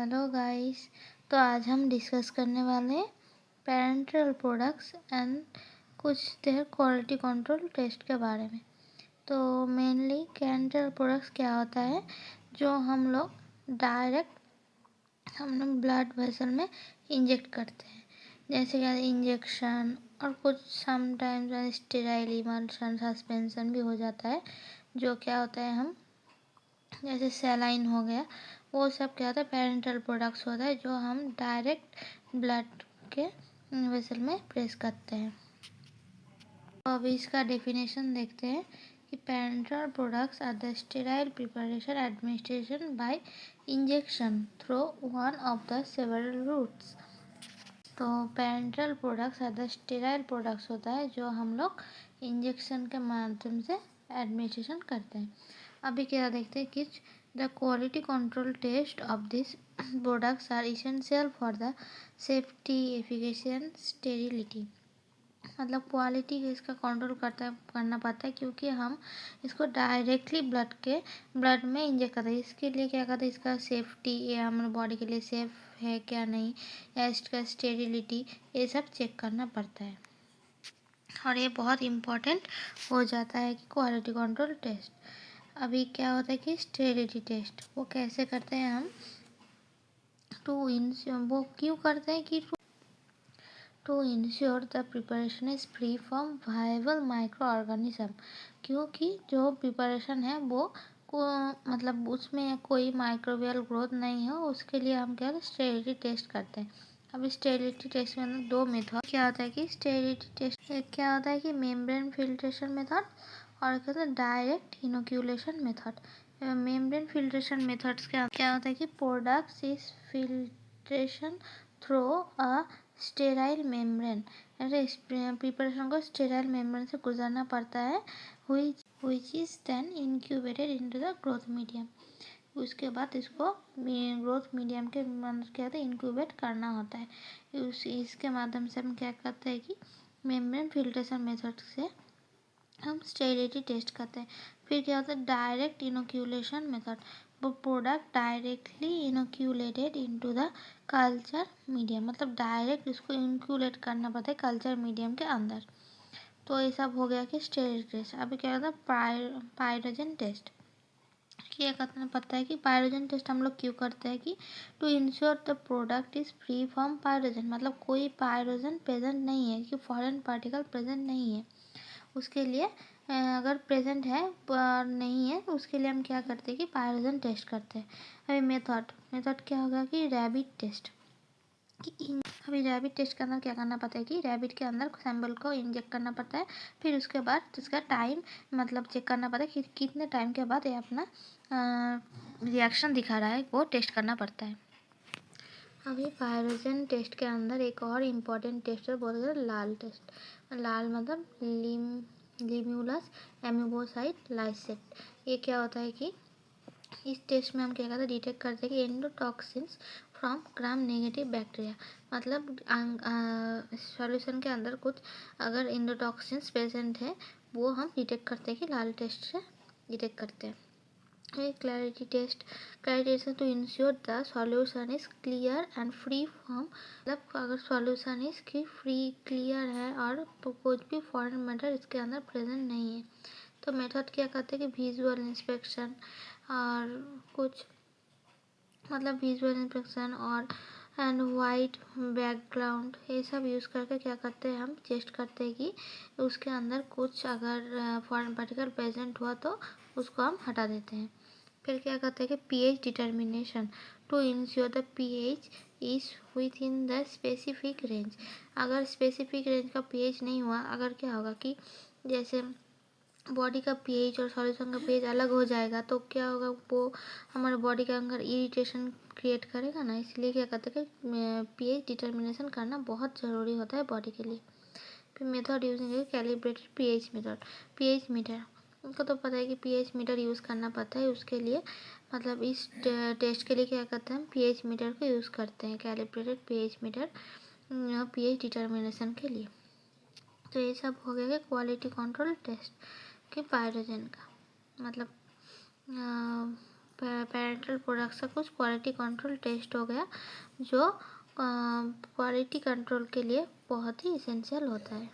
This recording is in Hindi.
Hello guys. तो आज हम डिस्कस करने वाले हैं पेरेंटल प्रोडक्ट्स एंड कुछ देर क्वालिटी कंट्रोल टेस्ट के बारे में। तो मेनली पेरेंटल प्रोडक्ट्स क्या होता है, जो हम लोग डायरेक्ट ब्लड वेसल में इंजेक्ट करते हैं, जैसे कि इंजेक्शन और कुछ समटाइम्स स्टेराइल इमल्शन सस्पेंशन भी हो जाता है। जो क्या होता है, हम जैसे सैलाइन हो गया, वो सब क्या होता है पेरेंटल प्रोडक्ट्स होता है, जो हम डायरेक्ट ब्लड के वेसल में प्रेस करते हैं। तो अभी इसका डेफिनेशन देखते हैं कि parental products are the sterile preparation administration by injection through one of the several routes. तो parental products are the sterile products होता है, जो हम लोग इंजेक्शन के माध्यम से एडमिनिस्ट्रेशन करते हैं। अभी क्या देखते हैं कि the quality control test of this products are essential for the safety efficacy and sterility. मतलब क्वालिटी इसका कंट्रोल करना पड़ता है, क्योंकि हम इसको डायरेक्टली ब्लड में इंजेक्ट करते हैं। इसके लिए क्या करते हैं, इसका सेफ्टी, ये हमारे बॉडी के लिए सेफ है क्या नहीं, या इसका स्टेरिलिटी, ये सब चेक करना पड़ता है। और ये बहुत इम्पोर्टेंट हो जाता है कि क्वालिटी कंट्रोल टेस्ट। अभी क्या होता है कि स्टेरिलिटी टेस्ट वो कैसे करते हैं हम, वो क्यों करते हैं कि to ensure the preparation is free from viable micro organism. क्योंकि जो प्रिपरेशन है वो मतलब उसमें कोई माइक्रोबियल ग्रोथ नहीं है, उसके लिए हम क्या स्टेरिलिटी टेस्ट करते हैं। अब स्टेरिलिटी टेस्ट में अंदर दो मेथड क्या होता है कि स्टेरिलिटी टेस्ट क्या होता है कि मेम्ब्रेन फिल्ट्रेशन मेथड और क्या होता है direct inoculation method. Membrane filtration methods क्या होता है कि products is filtration through a sterile membrane. Preparation को स्टेराइल मेम्ब्रेन से गुजरना पड़ता है, which is then incubated into the growth medium। उसके बाद इसको ग्रोथ मीडियम के क्या होता है इंक्यूबेट करना होता है। इसके माध्यम से हम क्या करते हैं कि मेम्ब्रेन फिल्ट्रेशन मेथड से हम स्टेरिलिटी टेस्ट करते हैं। फिर क्या होता है डायरेक्ट इनोक्यूलेशन मेथड, वो product directly inoculated into the culture medium, मतलब डायरेक्ट इसको इनक्यूलेट करना पड़ता है कल्चर मीडियम के अंदर। तो ये सब हो गया कि स्टेरिलिटी टेस्ट। अभी क्या होता है पायरोजन टेस्ट। क्या करना पड़ता है कि पायरोजन टेस्ट हम लोग क्यों करते हैं कि to ensure the product is free from pyrogen, मतलब कोई पायरोजन प्रेजेंट नहीं है, कि फॉरेन पार्टिकल प्रेजेंट नहीं है। उसके लिए अगर प्रेजेंट है पर नहीं है, तो उसके लिए हम क्या करते हैं कि पायरोजन टेस्ट करते हैं। अभी मेथड क्या होगा कि रैबिट टेस्ट। अभी रैबिट टेस्ट के अंदर क्या करना पड़ता है कि रैबिट के अंदर सैंपल को इंजेक्ट करना पड़ता है। फिर उसके बाद उसका टाइम मतलब चेक करना पड़ता है कि कितने टाइम के बाद ये अपना रिएक्शन दिखा रहा है, वो टेस्ट करना पड़ता है। अभी पायरोजन टेस्ट के अंदर एक और इम्पॉर्टेंट टेस्ट है, बहुत ज़्यादा लाल टेस्ट। लाल मतलब लिम्यूलस एमीबोसाइट लाइसेट। ये क्या होता है कि इस टेस्ट में हम क्या करते हैं डिटेक्ट करते हैं कि endotoxins from gram negative bacteria, मतलब सॉल्यूशन के अंदर कुछ अगर एंडोटॉक्सिन्स प्रेजेंट है, वो हम डिटेक्ट करते हैं कि लाल टेस्ट से डिटेक्ट करते हैं। Clarity test to ensure the solution is clear and free from, मतलब अगर सॉल्यूशन इज की फ्री क्लियर है और तो कुछ भी फॉरेन मैटर इसके अंदर प्रेजेंट नहीं है। तो मेथड क्या करते हैं कि विजुअल इंस्पेक्शन और कुछ मतलब विजुअल इंस्पेक्शन और एंड वाइट बैकग्राउंड, ये सब यूज़ करके क्या करते हैं हम टेस्ट करते हैं कि उसके अंदर कुछ अगर फॉरेन पार्टिकल प्रेजेंट हुआ तो उसको हम हटा देते हैं। फिर क्या करते हैं कि pH determination to ensure the pH is within the specific range. अगर स्पेसिफिक रेंज का पीएच नहीं हुआ, अगर क्या होगा कि जैसे बॉडी का पीएच और सॉल्यूशन का पीएच अलग हो जाएगा, तो क्या होगा वो हमारे बॉडी के अंदर इरिटेशन क्रिएट करेगा ना। इसलिए क्या करते हैं कि पीएच डिटर्मिनेशन करना बहुत ज़रूरी होता है बॉडी के लिए। फिर method using calibrated pH method, pH meter. उनको तो पता है कि पीएच मीटर यूज़ करना पड़ता है, उसके लिए मतलब इस टेस्ट के लिए क्या करते हैं हम पीएच मीटर को यूज़ करते हैं, calibrated pH meter pH determination के लिए। तो ये सब हो गया क्वालिटी कंट्रोल टेस्ट कि पायरोजन का मतलब पेरेंटल प्रोडक्ट्स का कुछ क्वालिटी कंट्रोल टेस्ट हो गया, जो क्वालिटी कंट्रोल के लिए बहुत ही इसेंशियल होता है।